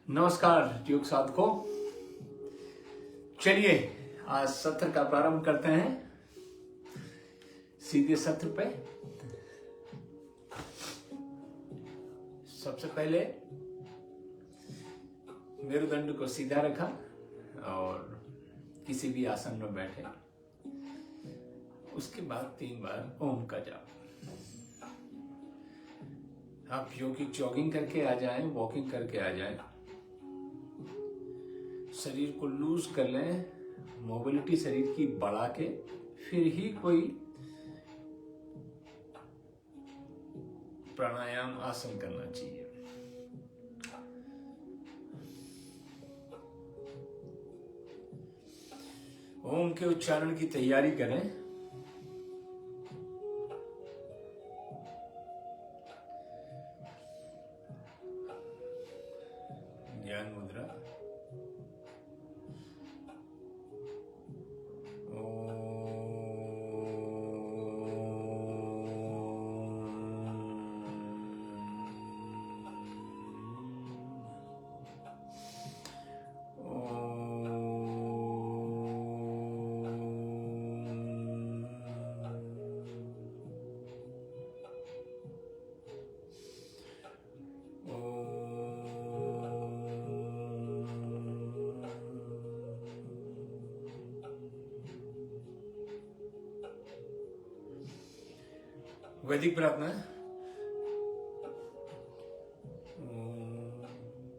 नमस्कार योग साधकों, चलिए आज सत्र का प्रारंभ करते हैं। सीधे सत्र पे सबसे पहले मेरुदंड को सीधा रखा और किसी भी आसन में बैठे। उसके बाद 3 बार ओम का जाप। आप योगिक जॉगिंग करके आ जाएं, वॉकिंग करके आ जाएं, शरीर को लूज कर लें, मोबिलिटी शरीर की बढ़ा के फिर ही कोई प्राणायाम आसन करना चाहिए। ओम के उच्चारण की तैयारी करें। ज्ञान मुद्रा। वैदिक प्रार्थना।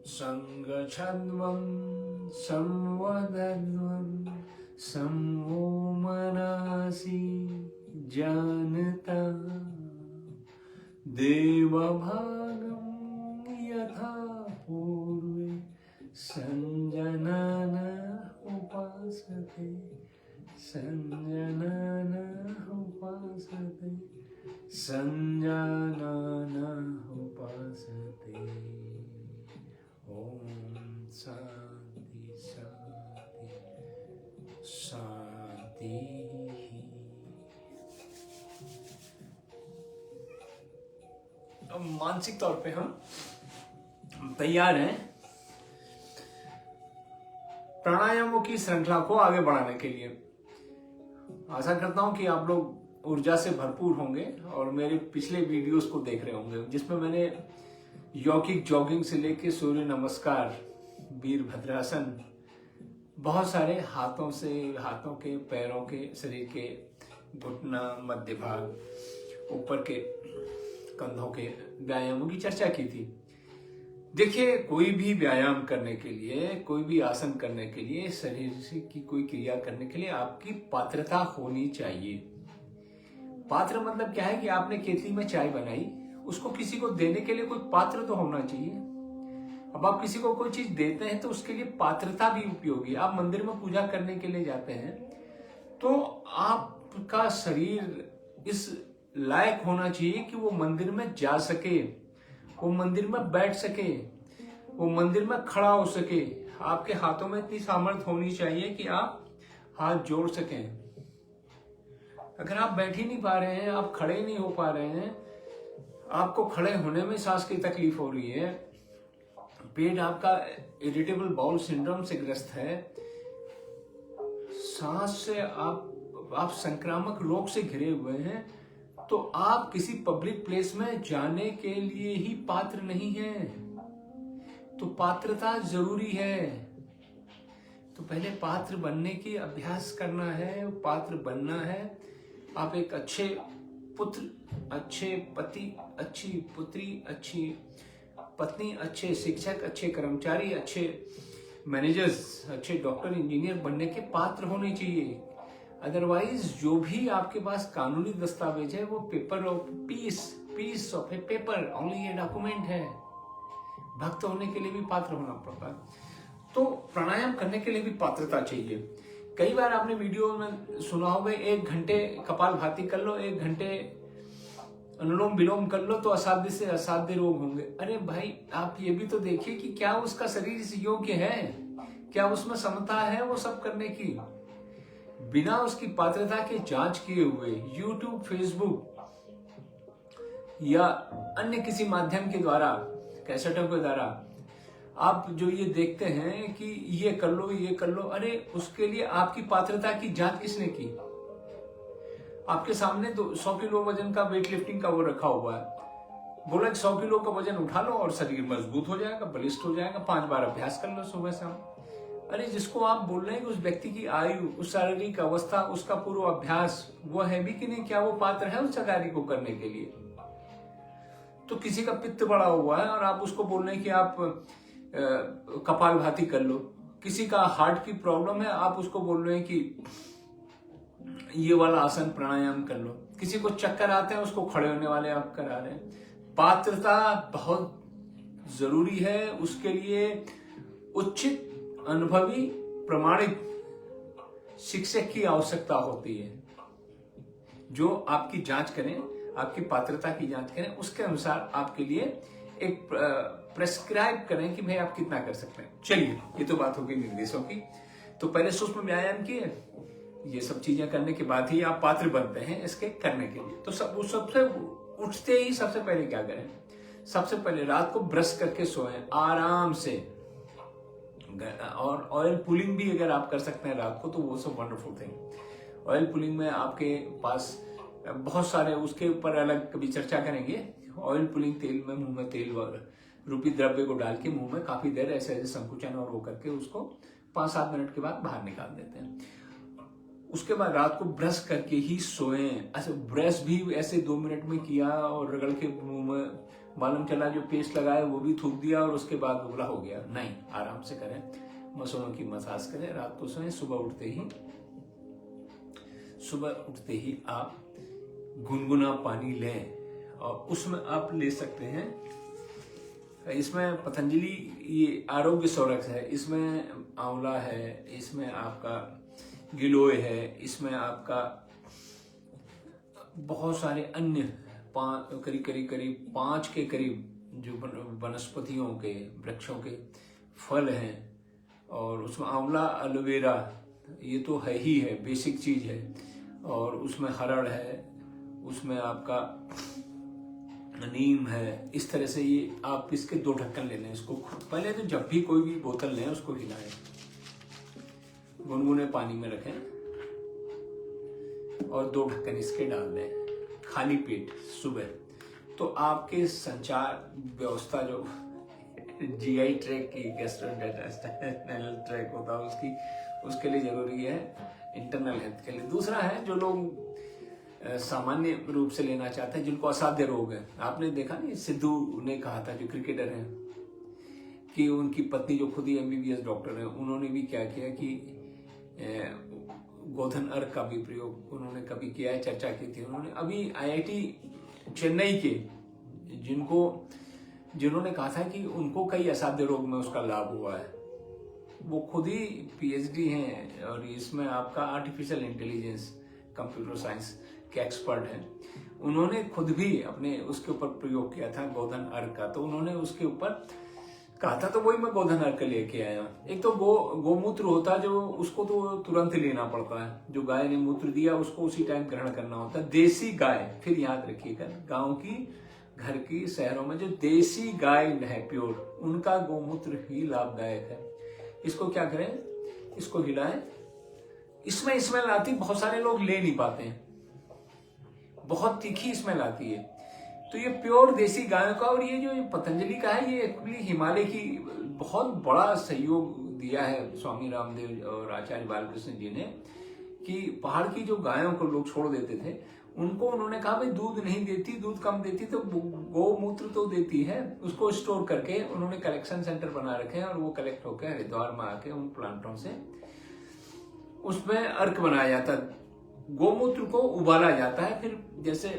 संगच्छध्वं संवदध्वं संवो मनसि जानता देवभागं यथा पूर्वे संजनन उपासते संजनन उपासते संजानना उपासते। ओम शांति शांति शांति। अब मानसिक तौर पे हम तैयार हैं प्राणायामों की श्रृंखला को आगे बढ़ाने के लिए। आशा करता हूं कि आप लोग ऊर्जा से भरपूर होंगे और मेरे पिछले वीडियोस को देख रहे होंगे, जिसमें मैंने यौगिक जॉगिंग से लेके सूर्य नमस्कार, वीरभद्रासन, बहुत सारे हाथों के, पैरों के, शरीर के घुटना, मध्य भाग, ऊपर के कंधों के व्यायामों की चर्चा की थी। देखिए, कोई भी व्यायाम करने के लिए, कोई भी आसन करने के लिए, शरीर की कोई क्रिया करने के लिए आपकी पात्रता होनी चाहिए। पात्र मतलब क्या है कि आपने केतली में चाय बनाई, उसको किसी को देने के लिए कोई पात्र तो होना चाहिए। अब आप किसी को कोई चीज देते हैं तो उसके लिए पात्रता भी उपयोगी। आप मंदिर में पूजा करने के लिए जाते हैं तो आपका शरीर इस लायक होना चाहिए कि वो मंदिर में जा सके, वो मंदिर में बैठ सके, वो मंदिर में खड़ा हो सके। आपके हाथों में इतनी सामर्थ्य होनी चाहिए कि आप हाथ जोड़ सकें। अगर आप बैठ ही नहीं पा रहे हैं, आप खड़े नहीं हो पा रहे हैं, आपको खड़े होने में सांस की तकलीफ हो रही है, पेट आपका इरिटेबल बाउल सिंड्रोम से ग्रस्त है, सांस से आप संक्रामक रोग से घिरे हुए हैं, तो आप किसी पब्लिक प्लेस में जाने के लिए ही पात्र नहीं हैं। तो पात्रता जरूरी है। तो पहले पात्र बनने की अभ्यास करना है, पात्र बनना है। आप एक अच्छे पुत्र, अच्छे पति, अच्छी पुत्री, अच्छी पत्नी, अच्छे शिक्षक, अच्छे कर्मचारी, अच्छे मैनेजर्स, अच्छे डॉक्टर, इंजीनियर बनने के पात्र होने चाहिए। अदरवाइज जो भी आपके पास कानूनी दस्तावेज है वो paper of peace of A paper, only ये डॉक्यूमेंट है। भक्त होने के लिए भी पात्र होना पड़ता है। तो प्राणायाम करने के लिए भी पात्रता चाहिए। कई बार आपने वीडियो में सुना होगा, 1 घंटे कपालभाति कर लो, 1 घंटे अनुलोम विलोम कर लो तो असाध्य से असाध्य रोग होंगे। अरे भाई, आप ये भी तो देखिए कि क्या उसका शरीर इस योग्य है, क्या उसमें क्षमता है वो सब करने की। बिना उसकी पात्रता के जांच किए हुए यूट्यूब, फेसबुक या अन्य किसी माध्यम के द्वारा, कैसेटों के द्वारा आप जो ये देखते हैं कि ये कर लो ये कर लो, अरे उसके लिए आपकी पात्रता की जांच किसने की? आपके सामने तो 100 किलो वजन का वेट लिफ्टिंग का वो रखा हुआ है, बोला कि 100 किलो का वजन उठा लो और शरीर मजबूत हो जाएगा, बलिष्ठ हो जाएगा, 5 बार अभ्यास कर लो सुबह शाम। अरे जिसको आप बोल रहे हैं कि उस व्यक्ति की आयु, उस शारीरिक अवस्था, उसका पूर्व अभ्यास वो है भी कि नहीं, क्या वो पात्र है उस कार्य को करने के लिए? तो किसी का पित्त बढ़ा हुआ है और आप उसको बोल रहे हैं कि आप कपालभाति कर लो। किसी का हार्ट की प्रॉब्लम है, आप उसको बोल रहे हैं कि ये वाला आसन प्राणायाम कर लो। किसी को चक्कर आते हैं, उसको खड़े होने वाले आप करा रहे हैं। पात्रता बहुत जरूरी है, उसके लिए उचित अनुभवी प्रमाणित शिक्षक की आवश्यकता होती है, जो आपकी जांच करें, आपकी पात्रता की जांच करें, उसके अनुसार आपके लिए एक प्रेस्क्राइब करें कि भाई आप कितना कर सकते हैं। चलिए, ये तो बात होगी निर्देशों की। तो पहले सूक्ष्म व्यायाम किए, ये सब चीजें करने के बाद ही आप पात्र बनते हैं इसके करने के लिए। तो सबसे उठते ही सबसे पहले क्या करें? सबसे पहले रात को ब्रश करके सोएं आराम से, और ऑयल पुलिंग भी अगर आप कर सकते हैं रात को तो वो सब वंडरफुल थिंग। ऑयल पुलिंग में आपके पास बहुत सारे, उसके ऊपर अलग कभी चर्चा करेंगे। ऑयल पुलिंग, तेल में, मुंह में तेल रूपी द्रव्य को डाल के मुंह में काफी देर ऐसे ऐसे संकुचन और वो करके उसको 5-7 मिनट के बाद बाहर निकाल देते हैं। उसके बाद रात को ब्रश करके ही सोएं। ऐसे ब्रश भी ऐसे 2 मिनट में किया और रगड़ के मुंह में मालूम चला जो पेस्ट लगाया वो भी थूक दिया और उसके बाद दुबला हो गया, नहीं, आराम से करें, मसलों की मसाज करें, रात को सोएं। सुबह उठते ही आप गुनगुना पानी लें और उसमें आप ले सकते हैं, इसमें पतंजलि ये आरोग्य सौरक है, इसमें आंवला है, इसमें आपका गिलोय है, इसमें आपका बहुत सारे अन्य करीब 5 के करीब जो वनस्पतियों के, वृक्षों के फल हैं, और उसमें आंवला, एलोवेरा ये तो है ही है, बेसिक चीज है, और उसमें हरड़ है, उसमें आपका नीम है। इस तरह से ये आप इसके 2 ढक्कन ले लें। इसको पहले तो जब भी कोई भी बोतल लें उसको हिलाएं, गुनगुने पानी में रखें और 2 ढक्कन इसके डाल दें खाली पेट सुबह। तो आपके संचार व्यवस्था जो जीआई ट्रैक की, गैस्ट्रोइंटेस्टाइनल ट्रैक होता है, उसके लिए जरूरी है, इंटरनल हेल्थ के लिए। दूसरा है जो लोग सामान्य रूप से लेना चाहते हैं, जिनको असाध्य रोग है। आपने देखा नहीं, सिद्धू ने कहा था, जो क्रिकेटर हैं, कि उनकी पत्नी जो खुद ही एमबीबीएस डॉक्टर है, उन्होंने भी क्या किया कि गोधन अर्क का भी प्रयोग उन्होंने कभी किया है, चर्चा की थी उन्होंने। अभी आईआईटी चेन्नई के जिन्होंने कहा था कि उनको कई असाध्य रोग में उसका लाभ हुआ है, वो खुद ही पीएचडी हैं और इसमें आपका आर्टिफिशियल इंटेलिजेंस, कंप्यूटर साइंस के एक्सपर्ट हैं। उन्होंने खुद भी अपने उसके ऊपर प्रयोग किया था गोधन अर्क का, तो उन्होंने उसके ऊपर कहा था, तो वही मैं गोधन अर्क लेके आया। एक तो गोमूत्र होता है जो उसको तो तुरंत लेना पड़ता है, जो गाय ने मूत्र दिया उसको उसी टाइम ग्रहण करना होता है। देसी गाय, फिर याद रखिएगा, गांव की, घर की, शहरों में जो देसी गाय है प्योर, उनका गोमूत्र ही लाभदायक है। इसको क्या करें, इसको हिलाएं। इसमें स्मेल आती, बहुत सारे लोग ले नहीं पाते हैं, बहुत तीखी स्मेल आती है। तो ये प्योर देसी गायों का, और ये जो पतंजलि का है, ये एक्चुअली हिमालय की बहुत बड़ा सहयोग दिया है स्वामी रामदेव और आचार्य बालकृष्ण जी ने, कि पहाड़ की जो गायों को लोग छोड़ देते थे, उनको उन्होंने कहा भाई दूध नहीं देती, दूध कम देती, तो गोमूत्र तो देती है, उसको स्टोर करके उन्होंने कलेक्शन सेंटर बना रखे हैं, और वो कलेक्ट होकर हरिद्वार में आके उन प्लांटों से उसमें अर्क बनाया जाता है। गोमूत्र को उबाला जाता है, फिर जैसे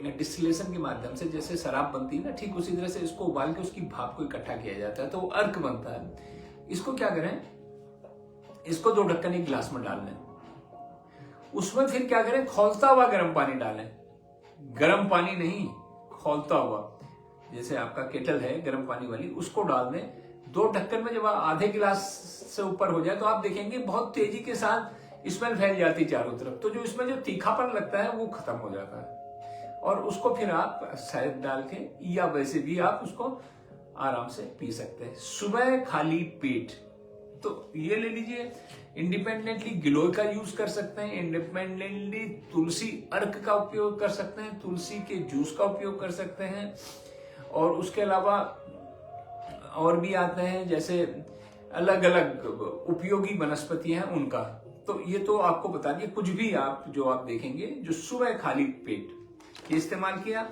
डिस्टिलेशन के माध्यम से जैसे शराब बनती है ना, ठीक उसी तरह से इसको उबाल के उसकी भाप को इकट्ठा किया जाता है, तो वो अर्क बनता है। इसको क्या करें, इसको 2 ढक्कन एक गिलास में डाल लें। उसमें फिर क्या करें, खौलता हुआ गर्म पानी डालें, गर्म पानी नहीं, खौलता हुआ, जैसे आपका केटल है गर्म पानी वाली, उसको डाल दें। 2 ढक्कन में जब आधे गिलास से ऊपर हो जाए तो आप देखेंगे बहुत तेजी के साथ स्मेल फैल जाती चारों तरफ, तो जो इसमें जो तीखापन लगता है वो खत्म हो जाता है। और उसको फिर आप शहद डाल के, या वैसे भी आप उसको आराम से पी सकते हैं। सुबह खाली पेट, तो ये ले लीजिए। इंडिपेंडेंटली गिलोय का यूज कर सकते हैं, इंडिपेंडेंटली तुलसी अर्क का उपयोग कर सकते हैं, तुलसी के जूस का उपयोग कर सकते हैं, और उसके अलावा और भी आते हैं जैसे अलग अलग उपयोगी वनस्पति हैं उनका। तो ये तो आपको बता दिया, कुछ भी आप जो आप देखेंगे जो सुबह खाली पेट ये इस्तेमाल किया,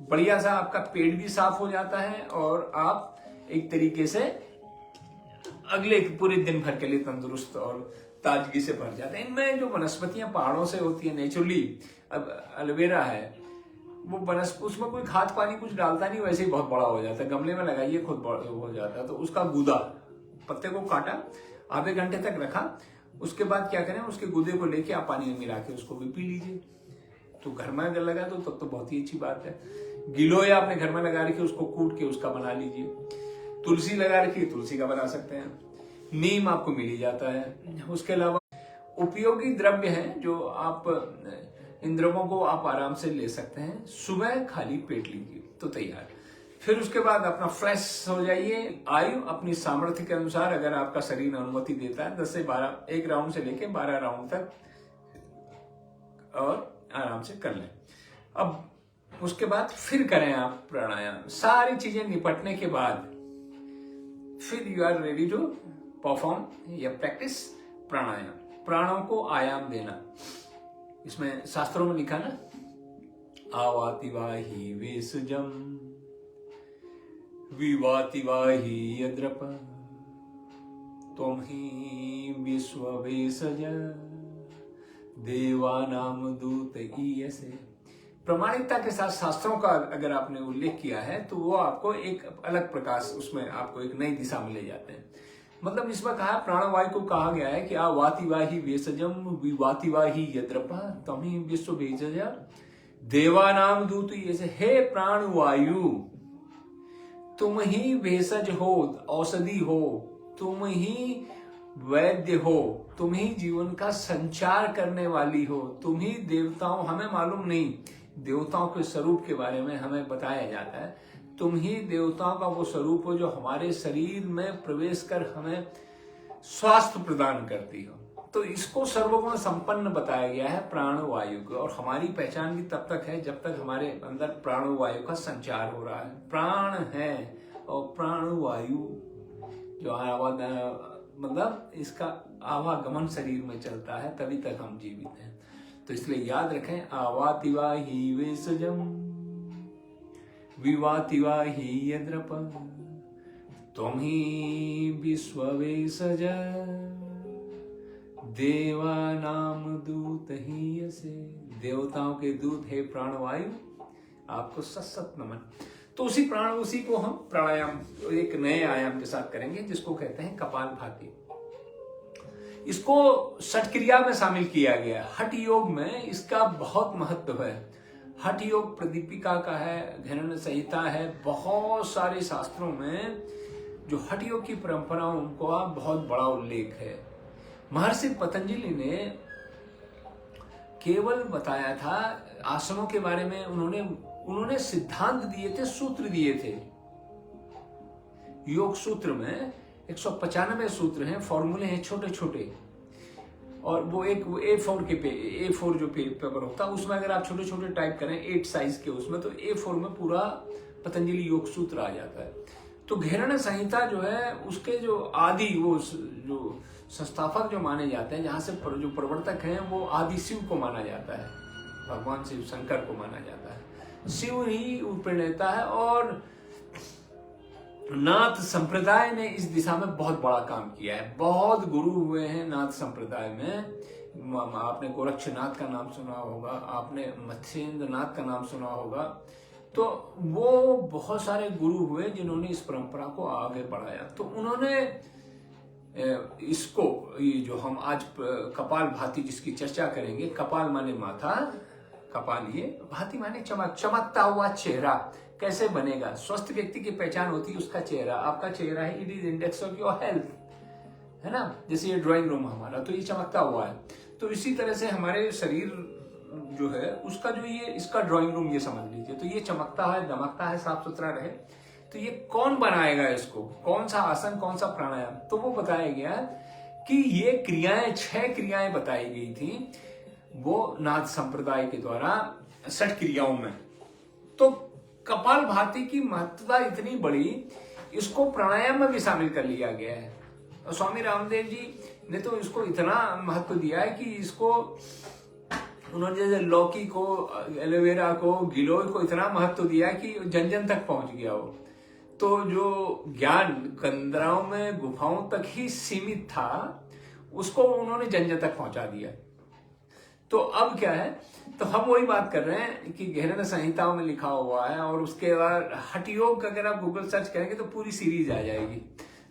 बढ़िया सा आपका पेट भी साफ हो जाता है और आप एक तरीके से अगले पूरे दिन भर के लिए तंदुरुस्त और ताजगी से भर जाते हैं। इनमें जो वनस्पतियां पहाड़ों से होती है नेचुरली, अब एलोवेरा है वो वनस्पति, उसमें कोई खाद पानी कुछ डालता नहीं, वैसे ही बहुत बड़ा हो जाता है। गमले में लगाइए खुद हो जाता है। तो उसका गूदा, पत्ते को काटा, आधे घंटे तक रखा, उसके बाद क्या करें, उसके गूदे को लेके आप पानी में मिला के उसको भी पी लीजिए। तो घर में अगर लगा तो तब तो बहुत ही अच्छी बात है। गिलोय आपने घर में लगा रखी, उसको कूट के उसका बना लीजिए। तुलसी लगा रखी, तुलसी का बना सकते हैं। नीम आपको मिल ही जाता है। उसके अलावा उपयोगी द्रव्य हैं जो आप इन द्रव्यों को आप आराम से ले सकते हैं। सुबह खाली पेट लीजिए तो तैयार। फिर उसके बाद अपना फ्रेश हो जाइए। आयु अपनी सामर्थ्य के अनुसार, अगर आपका शरीर अनुमति देता है, 10 से 12, एक राउंड से लेके 12 राउंड तक और आराम से कर लें। अब उसके बाद फिर करें आप प्राणायाम। सारी चीजें निपटने के बाद फिर you are ready to perform या प्रैक्टिस प्राणायाम। प्राणों को आयाम देना, इसमें शास्त्रों में लिखा ना, आवाति वाही वेशजम विवाति वाही यद्रप त्वं ही विश्व वेशज देवानाम दूत ईयसे। प्रमाणिकता के साथ शास्त्रों का अगर आपने उल्लेख किया है तो वो आपको एक अलग प्रकाश, उसमें आपको एक नई दिशा में ले जाते हैं। मतलब इसमें कहा प्राणवायु को कहा गया है कि आ वातिवाही वेशजम विवातिवाही यद्रपा तमी विश्व भेजज देवानाम दूत ऐसे। हे प्राणवायु, तुम ही भेषज हो, औषधि हो, तुम ही वैद्य हो, तुम ही जीवन का संचार करने वाली हो, तुम ही देवताओं, हमें मालूम नहीं देवताओं के स्वरूप के बारे में हमें बताया जाता है, तुम ही देवताओं का वो स्वरूप हो जो हमारे शरीर में प्रवेश कर हमें स्वास्थ्य प्रदान करती हो। तो इसको सर्वगुण संपन्न बताया गया है प्राणवायु को। और हमारी पहचान भी तब तक है जब तक हमारे अंदर प्राणवायु का संचार हो रहा है। प्राण है और प्राणवायु जो मतलब इसका आवागमन शरीर में चलता है, तभी तक हम जीवित हैं। तो इसलिए याद रखें, आवातिवाही वेशजम विवातिवाही यद्रप त्वं ही विश्व वेशज देवानाम दूत हीयसे। देवताओं के दूत है प्राणवायु, आपको सत नमन। तो उसी को हम प्राणायाम एक नए आयाम के साथ करेंगे जिसको कहते हैं कपालभाति। इसको षट क्रिया में शामिल किया गया। हठ योग में इसका बहुत महत्व है। हठ योग प्रदीपिका का है, घैनन संहिता है, बहुत सारे शास्त्रों में जो हठ योग की परंपराओं का बहुत बड़ा उल्लेख है। महर्षि पतंजलि ने केवल बताया था आसनों के बारे में, उन्होंने सिद्धांत दिए थे, सूत्र दिए थे। योग सूत्र में 195 सूत्र हैं, फॉर्मूले हैं छोटे छोटे, और वो एक A4 जो पेपर होता है उसमें अगर आप छोटे छोटे टाइप करें 8 साइज के उसमें, तो A4 में पूरा पतंजलि योग सूत्र आ जाता है। तो घैनन संहिता जो है उसके जो आदि, वो जो संस्थापक जो माने जाते हैं, जहां से जो प्रवर्तक हैं वो आदि शिव को माना जाता है, भगवान शिव शंकर को माना जाता है। शिव ही प्रणेता है और नाथ संप्रदाय ने इस दिशा में बहुत बड़ा काम किया है। बहुत गुरु हुए हैं नाथ संप्रदाय में। आपने गोरक्षनाथ का नाम सुना होगा, आपने मत्स्येंद्र नाथ का नाम सुना होगा। तो वो बहुत सारे गुरु हुए जिन्होंने इस परंपरा को आगे बढ़ाया। तो उन्होंने इसको, ये जो हम आज कपाल भाती जिसकी चर्चा करेंगे, कपाल माने माथा, कपाल ये, भाती माने चमकता हुआ चेहरा कैसे बनेगा। स्वस्थ व्यक्ति की पहचान होती है उसका चेहरा। आपका चेहरा है, it is index of your health, है ना। जैसे ये ड्राइंग रूम हमारा, तो ये चमकता हुआ है। तो इसी तरह से हमारे शरीर जो है उसका जो ये इसका ड्राइंग रूम ये समझ लीजिए। तो ये चमकता है, दमकता है, साफ सुथरा रहे। तो ये कौन बनाएगा इसको, कौन सा आसन, कौन सा प्राणायाम? तो वो बताया गया कि ये क्रियाएं, 6 क्रियाएं बताई गई थी वो नाथ संप्रदाय के द्वारा 60 क्रियाओं में। तो कपालभाति की महत्वता इतनी बड़ी, इसको प्राणायाम में भी शामिल कर लिया गया है। और स्वामी रामदेव जी ने तो इसको इतना महत्व दिया है कि इसको उन्होंने जैसे लौकी को, एलोवेरा को, गिलोय को इतना महत्व दिया कि जन जन तक पहुंच गया वो। तो जो ज्ञान कंदराओं में गुफाओं तक ही सीमित था, उसको उन्होंने जन जन तक पहुंचा दिया। तो अब क्या है, तो हम वही बात कर रहे हैं कि गहन संहिताओं में लिखा हुआ है, और उसके बाद हठ योग अगर आप गूगल सर्च करेंगे तो पूरी सीरीज आ जाएगी।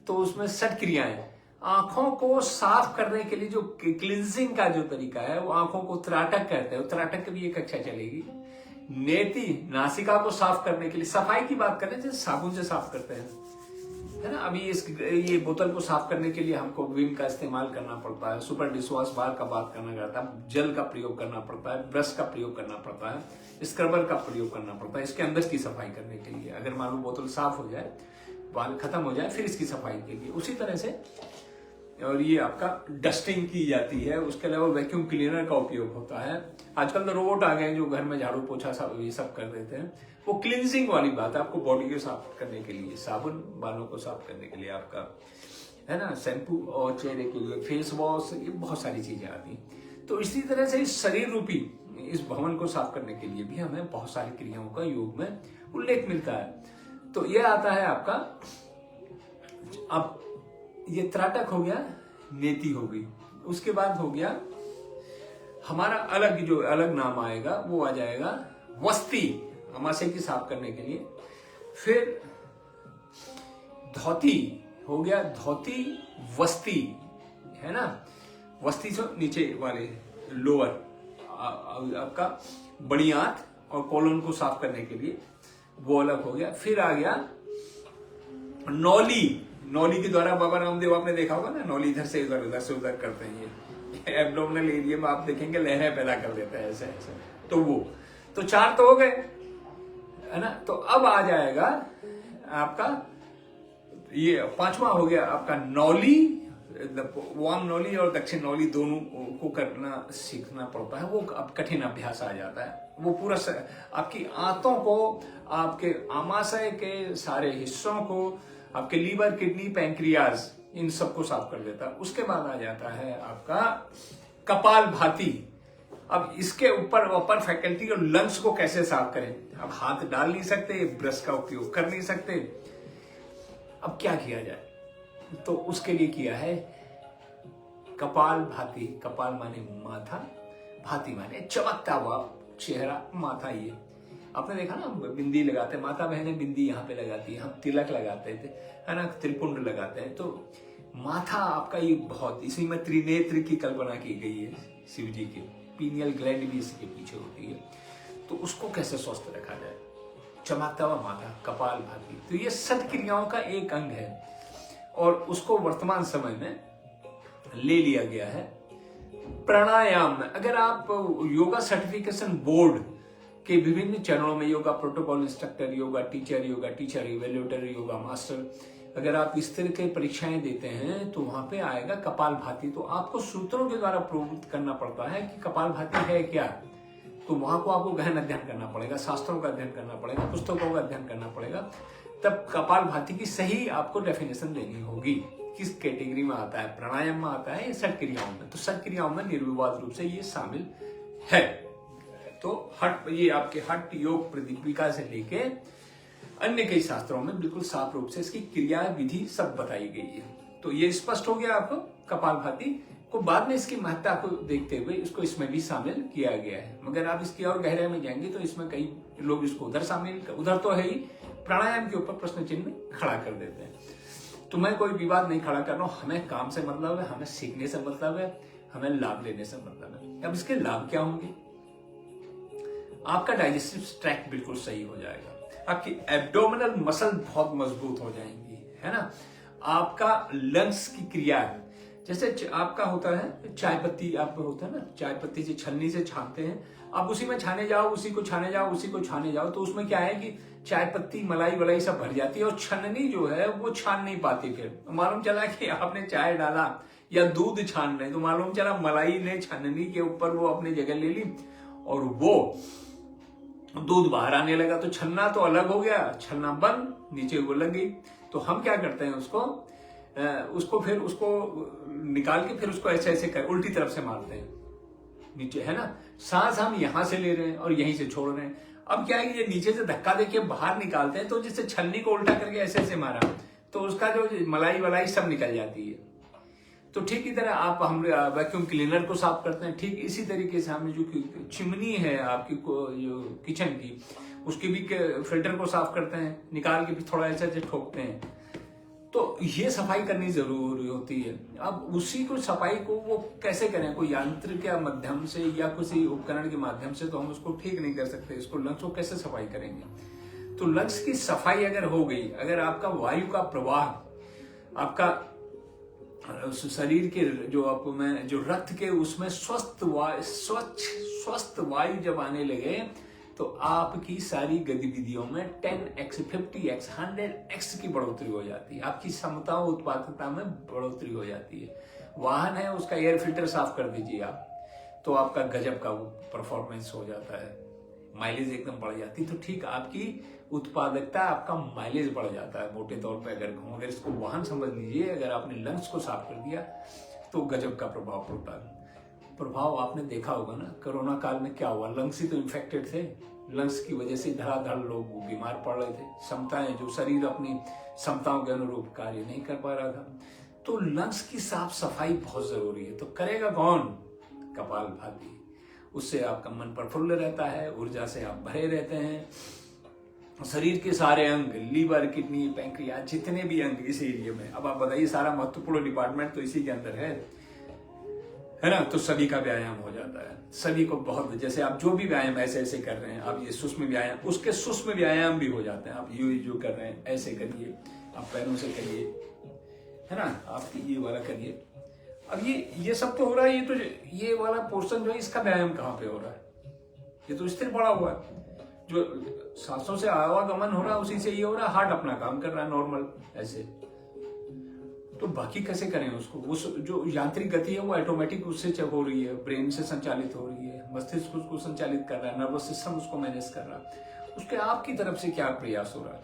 तो उसमें 60 क्रियाएं, आंखों को साफ करने के लिए जो क्लिंजिंग का जो तरीका है, वो आंखों को त्राटक कहते हैं, त्राटक की भी एक कक्षा चलेगी। नेति, नासिका को साफ करने के लिए, सफाई की बात करें जैसे साबुन से साफ करते हैं, है ना। अभी ये बोतल को साफ करने के लिए हमको विम का इस्तेमाल करना पड़ता है, सुपर डिशवॉश बार का बात करना पड़ता है, जल का प्रयोग करना पड़ता है, ब्रश का प्रयोग करना पड़ता है, स्क्रबर का प्रयोग करना पड़ता है इसके अंदर की सफाई करने के लिए। अगर मान लो बोतल साफ हो जाए, बाल खत्म हो जाए, फिर इसकी सफाई के लिए उसी तरह से। और ये आपका डस्टिंग की जाती है। उसके अलावा वैक्यूम क्लीनर का उपयोग होता है। आजकल तो रोबोट आ गए जो घर में झाड़ू पोछा सब ये सब कर देते हैं। वो क्लींजिंग वाली बात है, आपको बॉडी को साफ करने के लिए साबुन, बालों को साफ करने के लिए आपका, है ना, शैम्पू, और चेहरे के लिए फेस वॉश, ये बहुत सारी चीजें आती हैं। तो इसी तरह से इस शरीर रूपी इस भवन को साफ करने के लिए भी हमें बहुत सारी क्रियाओं का योग में उल्लेख मिलता है। तो ये आता है आपका, अब ये त्राटक हो गया, नेति हो गई, उसके बाद हो गया हमारा अलग, जो अलग नाम आएगा वो आ जाएगा वस्ती, अमाशय की साफ करने के लिए। फिर धोती हो गया, धोती, वस्ती, है ना, वस्ती से नीचे वाले लोअर आपका बड़ी आंत और कोलन को साफ करने के लिए वो अलग हो गया। फिर आ गया नौली, नौली के द्वारा बाबा रामदेव आपने देखा होगा ना, नौली इधर से उधर करते हैं। ये एब्डोमिनल एरिया में आप देखेंगे लहरें पैदा कर देते हैं ऐसे ऐसे। तो वो तो 4 तो हो गए, है ना। तो अब आ जाएगा आपका ये 5वां हो गया आपका नौली, वाम नौली और दक्षिण नौली दोनों को करना सीखना पड़ता है। वो अब कठिन अभ्यास आ जाता है। वो पूरा आपकी आंतों को, आपके आमाशय के सारे हिस्सों को, आपके लीवर, किडनी, पैंक्रियाज, इन सबको साफ कर देता है। उसके बाद आ जाता है आपका कपालभाति। अब इसके ऊपर अपर फैकल्टी और लंग्स को कैसे साफ करें। अब हाथ डाल नहीं सकते, ब्रश का उपयोग कर नहीं सकते। अब क्या किया जाए, तो उसके लिए किया है कपालभाति। कपाल माने माथा, भाति माने चमकता हुआ चेहरा, माथा। ये आपने देखा ना, बिंदी लगाते, माता बहनें बिंदी यहाँ पे लगाती है, हम तिलक लगाते थे, है ना, तिलकुंड लगाते हैं। तो माथा आपका ये बहुत, इसी में त्रिनेत्र की कल्पना की गई है शिव जी की, पीनियल ग्लैंड भी इसके पीछे होती है। तो उसको कैसे स्वस्थ रखा जाए, चमकता हुआ माथा, कपालभाति। तो ये 60 क्रियाओं का एक अंग है और उसको वर्तमान समय में ले लिया गया है प्राणायाम में। अगर आप योगा सर्टिफिकेशन बोर्ड के विभिन्न चरणों में, yoga protocol instructor, yoga teacher, evaluator, yoga master, अगर आप इस तरह के परीक्षाएं देते हैं तो वहां पे आएगा कपालभाति। तो आपको सूत्रों के द्वारा प्रोवित करना पड़ता है कि कपालभाति है क्या। तो वहां को आपको गहन अध्ययन करना पड़ेगा, शास्त्रों का अध्ययन करना पड़ेगा, पुस्तकों का अध्ययन करना पड़ेगा, तब कपालभाति की सही आपको डेफिनेशन देनी होगी। किस कैटेगरी में आता है, प्राणायाम में आता है या 60 क्रियाओं में। तो 60 क्रियाओं में निर्विवाद रूप से ये शामिल है। तो हठ, ये आपके हठ योग प्रदीपिका से लेके अन्य कई शास्त्रों में बिल्कुल साफ रूप से इसकी क्रिया विधि सब बताई गई है। तो ये स्पष्ट हो गया आपको कपालभाति को। बाद में इसकी महत्ता को देखते हुए इसको इसमें भी शामिल किया गया है, मगर आप इसकी और गहराई में जाएंगे तो इसमें कई लोग इसको उधर तो है ही, प्राणायाम के ऊपर प्रश्न चिन्ह खड़ा कर देते हैं। तो मैं कोई विवाद नहीं खड़ा कर रहा हूं, हमें काम से मतलब है, हमें सीखने से मतलब है, हमें लाभ लेने से मतलब है। अब इसके लाभ क्या होंगे, आपका डाइजेस्टिव ट्रैक्ट बिल्कुल सही हो जाएगा, आपकी एब्डोमिनल मसल बहुत मजबूत हो जाएंगी, है ना। आपका लंग्स की क्रिया, जैसे आपका होता है चाय पत्ती, आपको होता है ना, चाय पत्ती से छलनी से छानते हैं, आप उसी में छाने जाओ, उसी को छाने जाओ, उसी को छाने जाओ, तो उसमें क्या है कि चाय पत्ती मलाई वलाई सब भर जाती है और छन्नी जो है वो छान नहीं पाती। फिर मालूम चला कि आपने चाय डाला या दूध छान रहे तो मालूम चला मलाई ने छन्नी के ऊपर वो अपनी जगह ले ली और वो दूध बाहर आने लगा। तो छन्ना तो अलग हो गया, छन्ना बंद, नीचे वो लग गई। तो हम क्या करते हैं उसको फिर उसको निकाल के फिर उसको ऐसे ऐसे कर उल्टी तरफ से मारते हैं नीचे, है ना। सांस हम यहां से ले रहे हैं और यहीं से छोड़ रहे हैं। अब क्या है कि ये नीचे से धक्का देके बाहर निकालते हैं तो जिससे छन्नी को उल्टा करके ऐसे ऐसे मारा तो उसका जो मलाई वलाई सब निकल जाती है। तो ठीक की तरह हम वैक्यूम क्लीनर को साफ करते हैं, ठीक इसी तरीके से हमने जो चिमनी है आपकी जो किचन की उसकी भी फिल्टर को साफ करते हैं, निकाल के भी थोड़ा ऐसे ऐसे ठोकते हैं। तो ये सफाई करनी जरूरी होती है। अब उसी को सफाई को वो कैसे करें, कोई यांत्र के माध्यम से या किसी उपकरण के माध्यम से तो हम उसको ठीक नहीं कर सकते। इसको लंग्स को कैसे सफाई करेंगे? तो लंग्स की सफाई अगर हो गई, अगर आपका वायु का प्रवाह आपका शरीर के जो रक्त के उसमें स्वस्थ वायु जब आने लगे तो आपकी सारी गतिविधियों में 10x, 50x, 100x की बढ़ोतरी हो जाती है। आपकी क्षमता और उत्पादकता में बढ़ोतरी हो जाती है। वाहन है उसका एयर फिल्टर साफ कर दीजिए आप, तो आपका गजब का वो परफॉर्मेंस हो जाता है, माइलेज एकदम बढ़ जाती है। तो ठीक आपकी उत्पादकता, आपका माइलेज बढ़ जाता है मोटे तौर पे अगर इसको वाहन समझ लीजिए। अगर आपने लंग्स को साफ कर दिया तो गजब का प्रभाव पड़ता है। प्रभाव आपने देखा होगा ना, कोरोना काल में क्या हुआ, लंग्स ही तो इन्फेक्टेड थे। लंग्स की वजह से धड़ाधड़ लोग बीमार पड़ रहे थे। क्षमताएं जो शरीर अपनी क्षमताओं के अनुरूप कार्य नहीं कर पा रहा था। तो लंग्स की साफ सफाई बहुत जरूरी है। तो करेगा कौन? कपालभाति। उससे आपका मन प्रफुल्ल रहता है, ऊर्जा से आप भरे रहते हैं। शरीर के सारे अंग, लीवर, किडनी, पैंक्रियास, जितने भी अंग इस एरिया में, अब आप बताइए सारा महत्वपूर्ण डिपार्टमेंट तो इसी के अंदर है ना। तो सभी का व्यायाम हो जाता है। सभी को बहुत, जैसे आप जो भी व्यायाम ऐसे ऐसे कर रहे हैं, आप ये सूक्ष्म व्यायाम, उसके सूक्ष्म व्यायाम भी हो जाते हैं। आप जो कर रहे हैं ऐसे करिए, आप पैरों से करिए, है ना, आप ये वाला करिए। अब ये सब तो हो रहा है। ये वाला पोर्शन जो है इसका व्यायाम कहाँ पे हो रहा है? ये तो स्थिर पड़ा हुआ है। जो सांसों से आवागमन हो रहा है उसी से ये हो रहा है। हार्ट अपना काम कर रहा है नॉर्मल ऐसे। तो बाकी कैसे करें उसको? उस जो यांत्रिक गति है वो ऑटोमेटिक उससे हो रही है, ब्रेन से संचालित हो रही है, मस्तिष्क उसको संचालित कर रहा है, नर्वस सिस्टम उसको मैनेज कर रहा है। उसके आपकी तरफ से क्या प्रयास हो रहा है?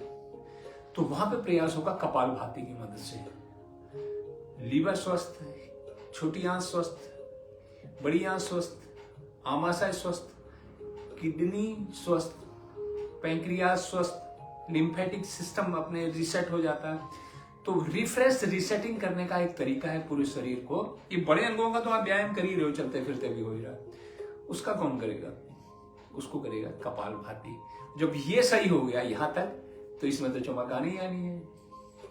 तो वहां पे प्रयास होगा कपालभाति की मदद से। लीवर स्वस्थ, छोटी आंत स्वस्थ, बड़ी आंत स्वस्थ, आमाशय स्वस्थ, किडनी स्वस्थ, पैंक्रियास स्वस्थ, लिम्फेटिक सिस्टम अपने रिसेट हो जाता है। तो रिफ्रेश रीसेटिंग करने का एक तरीका है पूरे शरीर को। ये बड़े अंगों का तो आप व्यायाम कर ही रहे हो, चलते फिरते भी हो ही रहा, उसका कौन करेगा? उसको करेगा कपालभाति। जब ये सही हो गया यहां तक, तो इसमें तो चमक आनी आनी है,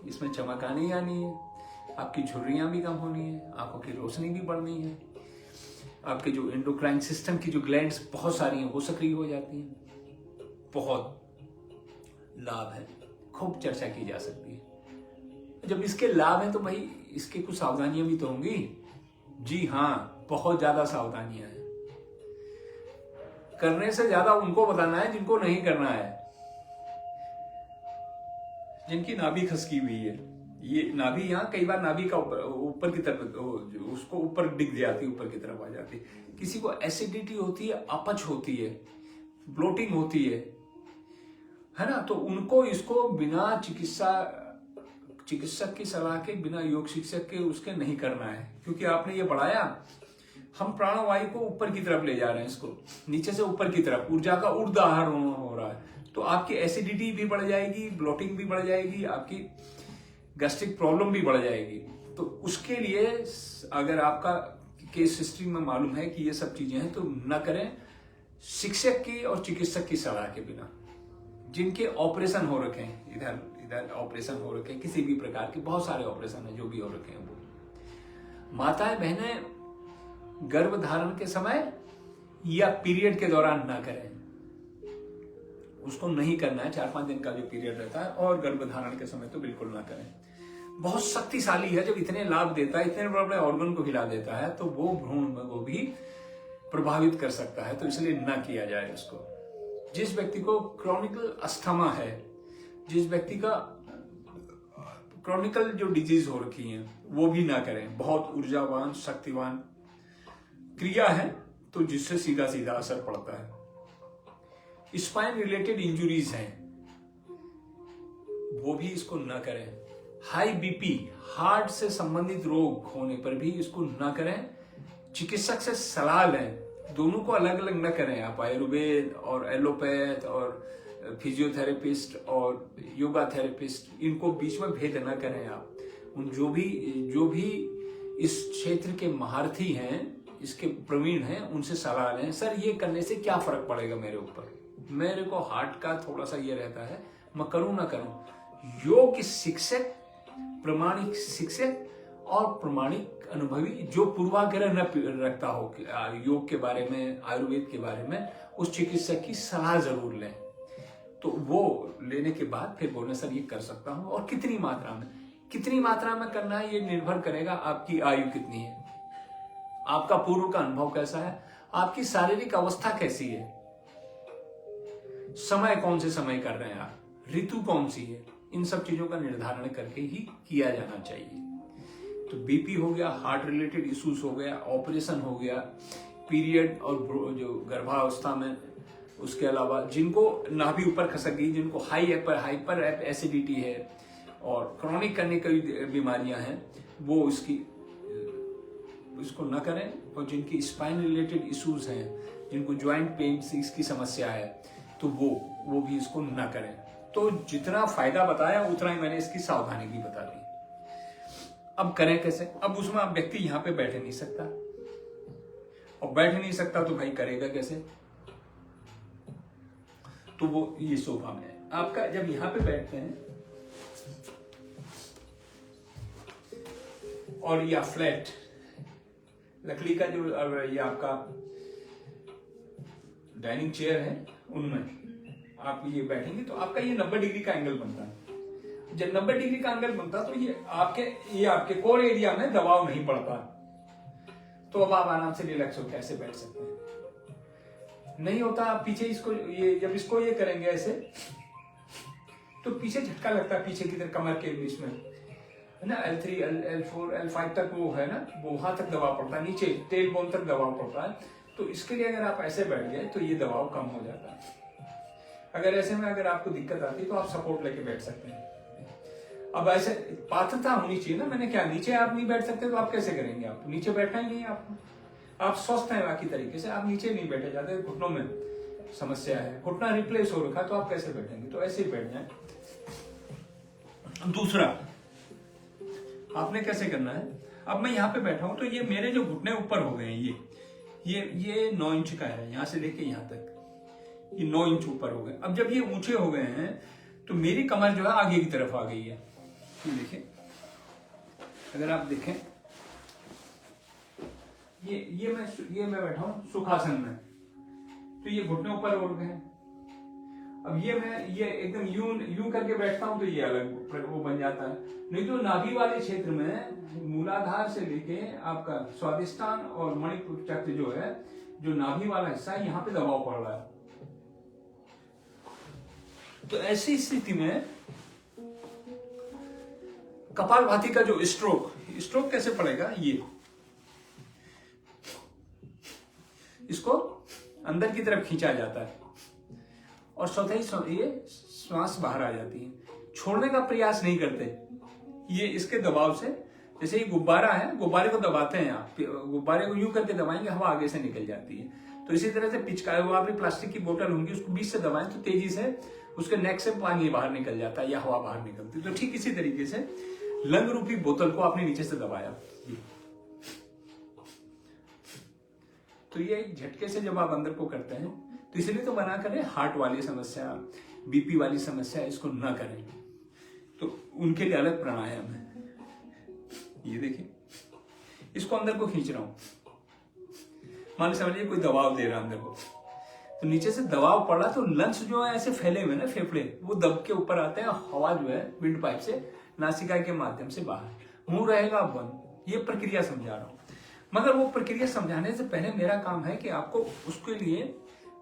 इसमें चमक आनी आनी है। आपकी झुर्रियां भी कम होनी है, आंखों की रोशनी भी बढ़नी है, आपके जो एंडोक्राइन सिस्टम की जो ग्लैंड्स बहुत सारी हैं वो सक्रिय हो जाती हैं। बहुत लाभ है, खूब चर्चा की जा सकती है। जब इसके लाभ है तो भाई इसके कुछ सावधानियां भी तो होंगी। जी हाँ, बहुत ज्यादा सावधानियां हैं। करने से ज्यादा उनको बताना है जिनको नहीं करना है, जिनकी नाभि खसकी हुई है। ये नाभि, यहाँ कई बार नाभि का ऊपर की तरफ उसको ऊपर डिग जाती है, ऊपर की तरफ आ जाती है। किसी को एसिडिटी होती है, अपच होती है, ब्लोटिंग होती है ना। तो उनको इसको बिना चिकित्सक की सलाह के, बिना योग शिक्षक के उसके नहीं करना है। क्योंकि आपने ये बढ़ाया, हम प्राणवायु को ऊपर की तरफ ले जा रहे हैं, इसको नीचे से ऊपर की तरफ ऊर्जा का ऊर्ध्वाधर हो रहा है। तो आपकी एसिडिटी भी बढ़ जाएगी, ब्लोटिंग भी बढ़ जाएगी, आपकी गैस्ट्रिक प्रॉब्लम भी बढ़ जाएगी। तो उसके लिए अगर आपका केस हिस्ट्री में मालूम है कि ये सब चीजें हैं तो न करें शिक्षक की और चिकित्सक की सलाह के बिना। जिनके ऑपरेशन हो रखे हैं, इधर ऑपरेशन हो रखे हैं, किसी भी प्रकार के बहुत सारे ऑपरेशन है जो भी हो रखे हैं, वो माताएं बहनें गर्भ धारण के समय या पीरियड के दौरान ना करें। उसको नहीं करना है, 4-5 दिन का जो पीरियड रहता है, और गर्भ धारण के समय तो बिल्कुल ना करें। बहुत शक्तिशाली है, जब इतने लाभ देता है, इतने बड़े ऑर्गन को हिला देता है, तो वो भ्रूण को भी प्रभावित कर सकता है। तो इसलिए ना किया जाए उसको। जिस व्यक्ति को क्रॉनिकल अस्थमा है, जिस व्यक्ति का क्रॉनिकल जो डिजीज हो रखी है वो भी ना करें। बहुत ऊर्जावान शक्तिवान क्रिया है तो जिससे सीधा सीधा असर पड़ता है। स्पाइन रिलेटेड इंजुरीज हैं वो भी इसको ना करें। हाई बीपी, हार्ट से संबंधित रोग होने पर भी इसको ना करें। चिकित्सक से सलाह लें, दोनों को अलग अलग न करें आप। आयुर्वेद और एलोपैथ और फिजियोथेरेपिस्ट और योगा थेरेपिस्ट, इनको बीच में भेद न करें आप। उन जो भी इस क्षेत्र के महारथी हैं, इसके प्रवीण हैं, उनसे सलाह लें। सर ये करने से क्या फर्क पड़ेगा मेरे ऊपर, मेरे को हार्ट का थोड़ा सा ये रहता है, मैं करूं ना करूं। योग शिक्षक, प्रमाणिक शिक्षक और प्रमाणिक अनुभवी जो पूर्वाग्रह न रखता हो योग के बारे में, आयुर्वेद के बारे में, उस चिकित्सक की सलाह जरूर लें। तो वो लेने के बाद फिर बोलना सर ये कर सकता हूं, और कितनी मात्रा में करना है ये निर्भर करेगा आपकी आयु कितनी है, आपका पूर्व का अनुभव कैसा है, आपकी शारीरिक अवस्था कैसी है, समय कौन से समय कर रहे हैं आप, ऋतु कौन सी है, इन सब चीजों का निर्धारण करके ही किया जाना चाहिए। तो बीपी हो गया, हार्ट रिलेटेड इश्यूज हो गया, ऑपरेशन हो गया, पीरियड और जो गर्भावस्था में, उसके अलावा जिनको नाभि ऊपर खसक गई, जिनको हाइपर एसिडिटी है और क्रॉनिक करने की बीमारियां हैं, वो इसको न करें। और जिनकी स्पाइन रिलेटेड इश्यूज हैं, जिनको ज्वाइंट पेन की समस्या है, तो वो भी इसको न करें। तो जितना फायदा बताया उतना ही मैंने इसकी सावधानी भी बता दी। अब करें कैसे? अब उसमें आप व्यक्ति यहां पे बैठ नहीं सकता, और बैठ नहीं सकता तो भाई करेगा कैसे? तो वो ये सोफा में आपका जब यहां पे बैठते हैं और या फ्लैट लकड़ी का जो ये आपका डाइनिंग चेयर है, उनमें आप ये बैठेंगे तो आपका ये 90 डिग्री का एंगल बनता है। जब 90 डिग्री का एंगल बनता तो ये आपके कोर एरिया में दबाव नहीं पड़ता। तो अब आप आराम से रिलैक्स होकर ऐसे बैठ सकते हैं। नहीं होता आप पीछे जब इसको ये करेंगे ऐसे, तो पीछे झटका लगता है, पीछे की तरफ कमर के बीच में है ना, L3, L4, L5 तक वो है ना, वो वहां तक दबाव पड़ता है, नीचे टेल बोन तक दबाव पड़ता है। तो इसके लिए अगर आप ऐसे बैठ गए तो ये दबाव कम हो जाता है। अगर ऐसे में अगर आपको दिक्कत आती है तो आप सपोर्ट लेके बैठ सकते हैं। अब ऐसे पात्रता होनी चाहिए ना, मैंने क्या, नीचे आप नहीं बैठ सकते तो आप कैसे करेंगे? आप नीचे बैठना ही नहीं है आपको, आप स्वस्थ हैं बाकी तरीके से, आप नीचे नहीं बैठे जाते, घुटनों में समस्या है, घुटना रिप्लेस हो रखा, तो आप कैसे बैठेंगे? तो ऐसे ही बैठ जाए। दूसरा आपने कैसे करना है, अब मैं यहाँ पे बैठा हूं तो ये मेरे जो घुटने ऊपर हो गए हैं, ये 9 इंच का है, यहां से लेके यहां तक ये 9 इंच ऊपर हो गए। अब जब ये ऊंचे हो गए हैं तो मेरी कमर जो है आगे की तरफ आ गई है। ये देखिए, अगर आप देखें ये मैं बैठा हूं सुखासन में, तो ये घुटने ऊपर उड़ गए। अब ये एकदम यूं करके बैठता हूं तो ये अलग वो बन जाता है। नहीं तो नाभि वाले क्षेत्र में मूलाधार से लेके आपका स्वादिष्टान और मणिपुर चक्र जो है, जो नाभि वाला हिस्सा है, यहाँ पे दबाव पड़ रहा है। तो ऐसी स्थिति में कपालभाति का जो स्ट्रोक कैसे पड़ेगा, इसको अंदर की तरफ खींचा जाता है और स्वतः ये श्वास बाहर आ जाती है, छोड़ने का प्रयास नहीं करते। ये इसके दबाव से, जैसे ये गुब्बारा है, गुब्बारे को दबाते हैं आप, गुब्बारे को यूं करके दबाएंगे, हवा आगे से निकल जाती है। तो इसी तरह से पिचकारी, वो आपकी प्लास्टिक की बोतल होंगी, उसको बीच से दबाएं तो तेजी से उसके नेक से पानी बाहर निकल जाता है या हवा बाहर निकलती है। तो ठीक इसी तरीके से लंग रूपी बोतल को आपने नीचे से दबाया, तो ये एक झटके से जब आप अंदर को करते हैं, तो इसलिए तो बना करें हार्ट वाली समस्या, बीपी वाली समस्या इसको ना करें, तो उनके लिए अलग प्राणायाम है। ये देखिए, इसको अंदर को खींच रहा हूं, मान समझिए कोई दबाव दे रहा है अंदर को, तो नीचे से दबाव पड़ रहा, तो लंग्स जो है ऐसे फैले हुए ना, फेफड़े वो दब के ऊपर आते हैं, हवा जो है विंड पाइप से नासिका के माध्यम से बाहर, मुंह रहेगा बंद। ये प्रक्रिया समझा रहा हूं, मगर वो प्रक्रिया समझाने से पहले मेरा काम है कि आपको उसके लिए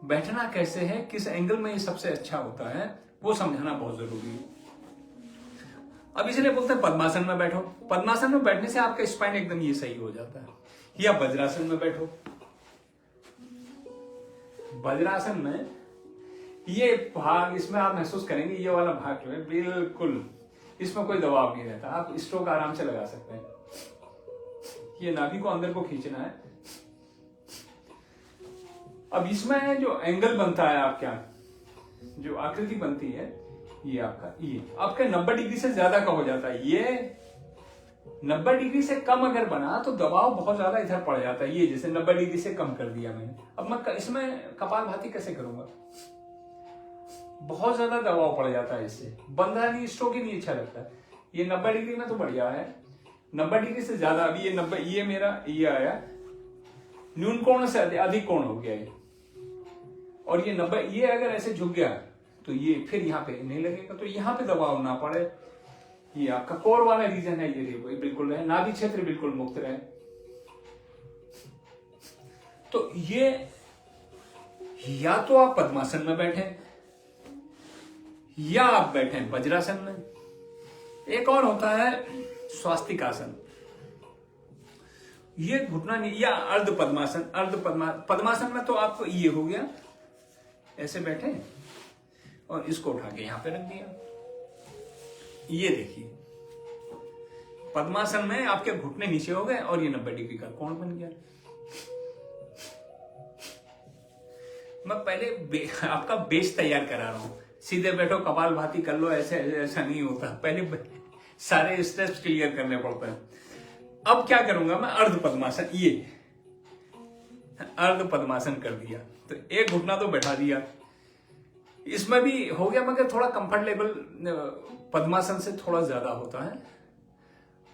बैठना कैसे है, किस एंगल में ये सबसे अच्छा होता है, वो समझाना बहुत जरूरी है। अब इसलिए बोलते हैं पद्मासन में बैठो। पद्मासन में बैठने से आपका स्पाइन एकदम ये सही हो जाता है। या वज्रासन में बैठो। वज्रासन में ये भाग, इसमें आप महसूस करेंगे ये वाला भाग जो है बिल्कुल, इसमें कोई दबाव नहीं रहता, आप स्ट्रोक आराम से लगा सकते हैं। ये नाभि को अंदर को खींचना है। अब इसमें जो एंगल बनता है आपका, जो आकृति बनती है, ये आपका 90 डिग्री से ज्यादा का हो जाता है। ये 90 डिग्री से कम अगर बना तो दबाव बहुत ज्यादा इधर पड़ जाता है। ये जैसे 90 डिग्री से कम कर दिया मैंने, अब मैं इसमें कपालभाति कैसे करूंगा, बहुत ज्यादा दबाव पड़ जाता है, इससे बंधा नहीं, स्ट्रोक ही नहीं अच्छा लगता। ये 90 डिग्री में तो बढ़िया है, 90 डिग्री से ज्यादा, अभी ये 90, ये मेरा ये आया न्यून कोण से अधिक कोण हो गया ये, और ये 90, ये अगर ऐसे झुक गया तो ये फिर यहाँ पे नहीं लगेगा, तो यहाँ पे दबाव ना पड़े। ये आपका कोर वाला रीजन है, ये बिल्कुल है, नाभि क्षेत्र बिल्कुल मुक्त रहे। तो ये या तो आप पद्मासन में बैठे या आप बैठे वज्रासन में। एक और होता है स्वास्तिकासन। ये घुटना नहीं, या अर्ध पद्मासन। पद्मासन में तो आपको ये हो गया, ऐसे बैठे और इसको उठा के यहां पे रख दिया। ये देखिए पद्मासन में आपके घुटने नीचे हो गए और ये 90 डिग्री का कोण बन गया। मैं पहले आपका बेस तैयार करा रहा हूं, सीधे बैठो कपालभाति कर लो, ऐसे ऐसा नहीं होता, पहले सारे स्टेप्स क्लियर करने पड़ते हैं। अब क्या करूंगा मैं, अर्ध पद्मासन, ये अर्ध पद्मासन कर दिया, तो एक घुटना तो बैठा दिया, इसमें भी हो गया, मगर थोड़ा कंफर्ट लेवल पद्मासन से थोड़ा ज्यादा होता है।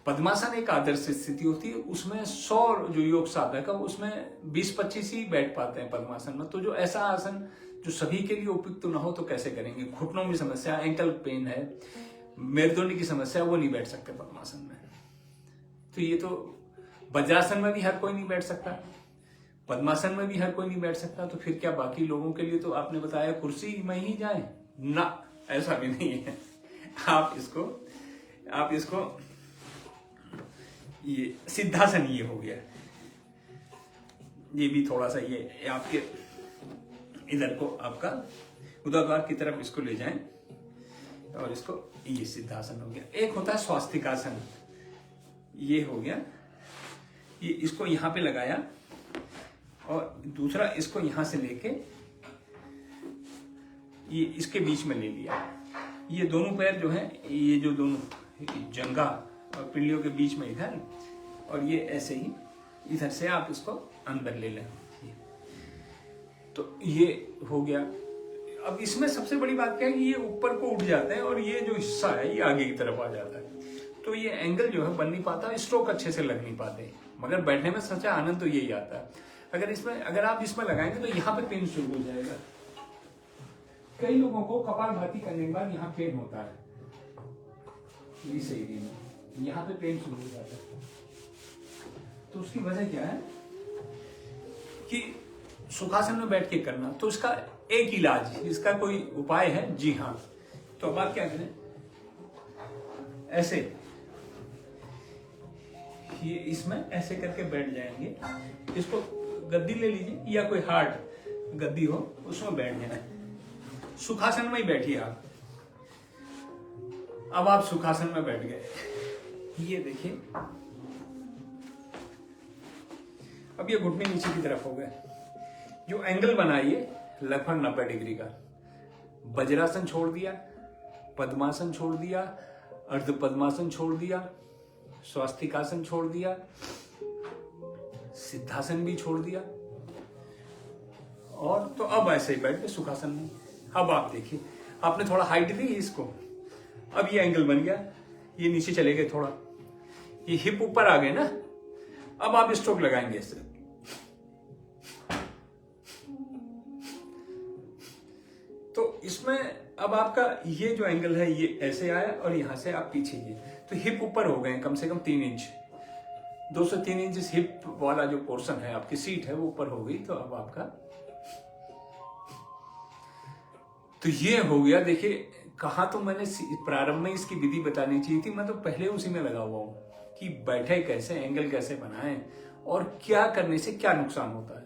पद्मासन एक आदर्श स्थिति होती है, उसमें 100 जो योग साधक है उसमें 20-25 ही बैठ पाते हैं पद्मासन में। तो जो ऐसा आसन जो सभी के लिए उपयुक्त तो ना हो तो कैसे करेंगे। घुटनों में समस्या, एंकल पेन है, मेरुदंड की समस्या, वो नहीं बैठ सकते पद्मासन में। तो ये तो वज्रासन में भी हर कोई नहीं बैठ सकता, पद्मासन में भी हर कोई नहीं बैठ सकता, तो फिर क्या बाकी लोगों के लिए तो आपने बताया कुर्सी में ही जाए ना, ऐसा भी नहीं है। आप इसको ये सिद्धासन ये हो गया, ये भी थोड़ा सा ये आपके इधर को आपका उदरद्वार की तरफ इसको ले जाएं और इसको, ये सिद्धासन हो गया। एक होता है स्वास्तिकासन, ये हो गया, ये इसको यहां पे लगाया और दूसरा इसको यहां से लेके ये इसके बीच में ले लिया। ये दोनों पैर जो है, ये जो दोनों जंघा और पिंडलियों के बीच में इधर, और ये ऐसे ही इधर से आप इसको अंदर ले लें, तो ये हो गया। अब इसमें सबसे बड़ी बात क्या है कि ये ऊपर को उठ जाते हैं और ये जो हिस्सा है ये आगे की तरफ आ जाता है, तो ये एंगल जो है बन नहीं पाता, स्ट्रोक अच्छे से लग नहीं पाते। मगर बैठने में सच्चा आनंद तो यही आता है। अगर आप इसमें लगाएंगे तो यहाँ पे पेन शुरू हो जाएगा। कई लोगों को कपालभाति करने के बाद यहाँ पेन होता है, इस एरिया में यहाँ पे पेन शुरू हो जाता है। तो उसकी वजह क्या है कि सुखासन में बैठ के करना, तो इसका एक इलाज, इसका कोई उपाय है? जी हाँ। तो अब आप क्या करें, ऐसे ये इसमें ऐसे करके बैठ जाएंगे, इसको गद्दी ले लीजिए या कोई हार्ड गद्दी हो उसमें बैठ जाना है। सुखासन में ही बैठिए आप। अब आप सुखासन में बैठ गए, ये देखिए अब ये घुटने नीचे की तरफ हो गए। जो एंगल बनाइए लगभग 90 डिग्री का। वज्रासन छोड़ दिया, पद्मासन छोड़ दिया, अर्ध पद्मासन छोड़ दिया, स्वास्तिकासन छोड़ दिया, सिद्धासन भी छोड़ दिया, और तो अब ऐसे ही बैठ के सुखासन में। अब आप देखिए, आपने थोड़ा हाइट दी इसको, अब ये एंगल बन गया, ये नीचे चले गए थोड़ा, ये हिप ऊपर आ गए ना। अब आप स्ट्रोक लगाएंगे इससे, तो इसमें अब आपका ये जो एंगल है ये ऐसे आया और यहां से आप पीछे ये, तो हिप ऊपर हो गए कम से कम 3 इंच, 2 से 3 इंच हिप वाला जो पोर्शन है आपकी सीट है वो ऊपर हो गई। तो अब आपका तो ये हो गया। देखिए कहा तो मैंने प्रारंभ में इसकी विधि बतानी चाहिए थी, मैं तो पहले उसी में लगा हुआ हूँ कि बैठे कैसे, एंगल कैसे बनाएं और क्या करने से क्या नुकसान होता है।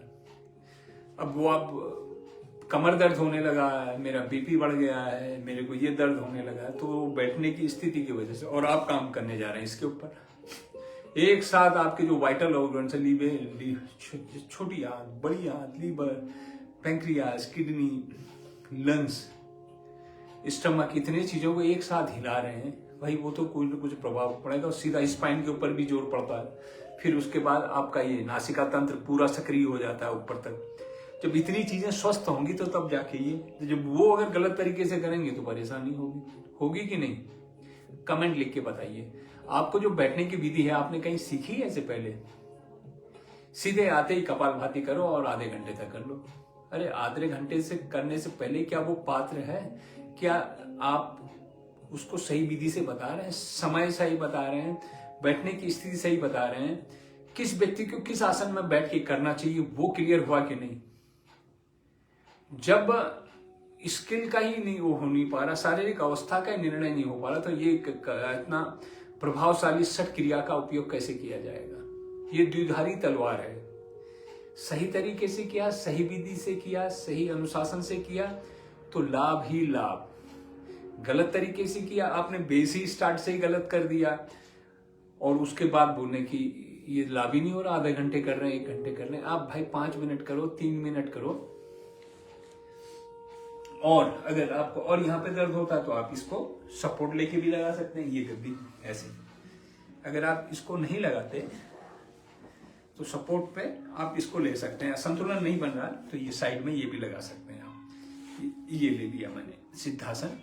अब वो अब कमर दर्द होने लगा है, मेरा बीपी बढ़ गया है, मेरे को ये दर्द होने लगा है, तो बैठने की स्थिति की वजह से, और आप काम करने जा रहे हैं इसके ऊपर। एक साथ आपके जो वाइटल ऑर्गन्स है, छोटी आंत, बड़ी आंत, liver, pancreas, kidney, lungs, stomach, इतने चीजों को एक साथ हिला रहे हैं भाई, वो तो कुछ न कुछ प्रभाव पड़ेगा और सीधा स्पाइन के ऊपर भी जोर पड़ता है। फिर उसके बाद आपका ये नासिका तंत्र पूरा सक्रिय हो जाता है ऊपर तक। जब इतनी चीजें स्वस्थ होंगी तो तब जाके ये, तो जब वो अगर गलत तरीके से करेंगे तो परेशानी होगी कि नहीं? कमेंट लिख के बताइए। आपको जो बैठने की विधि है आपने कहीं सीखी है ऐसे पहले? सीधे आते ही कपालभाति करो और आधे घंटे तक कर लो। अरे आधे घंटे से करने से पहले क्या वो पात्र है? क्या आप उसको सही विधि से बता रहे हैं, समय सही बता रहे हैं, बैठने की स्थिति सही बता रहे हैं, किस व्यक्ति को किस आसन में बैठ के करना चाहिए वो क्लियर हुआ कि नहीं? जब स्किल का ही नहीं वो हो नहीं पा रहा, शारीरिक अवस्था का निर्णय नहीं हो पा रहा, तो ये इतना प्रभावशाली षट क्रिया का उपयोग कैसे किया जाएगा? ये द्विधारी तलवार है। सही तरीके से किया, सही विधि से किया, सही अनुशासन से किया तो लाभ ही लाभ। गलत तरीके से किया आपने, बेस ही स्टार्ट से ही गलत कर दिया और उसके बाद बोलने की ये लाभ ही नहीं हो रहा, आधे घंटे कर रहे हैं, 1 घंटे कर रहे हैं। आप भाई 5 मिनट करो, 3 मिनट करो। और अगर आपको और यहाँ पे दर्द होता है तो आप इसको सपोर्ट लेके भी लगा सकते हैं, ये गद्दी ऐसे। अगर आप इसको नहीं लगाते तो सपोर्ट पे आप इसको ले सकते हैं। संतुलन नहीं बन रहा तो ये साइड में ये भी लगा सकते हैं आप। ये ले लिया मैंने सिद्धासन,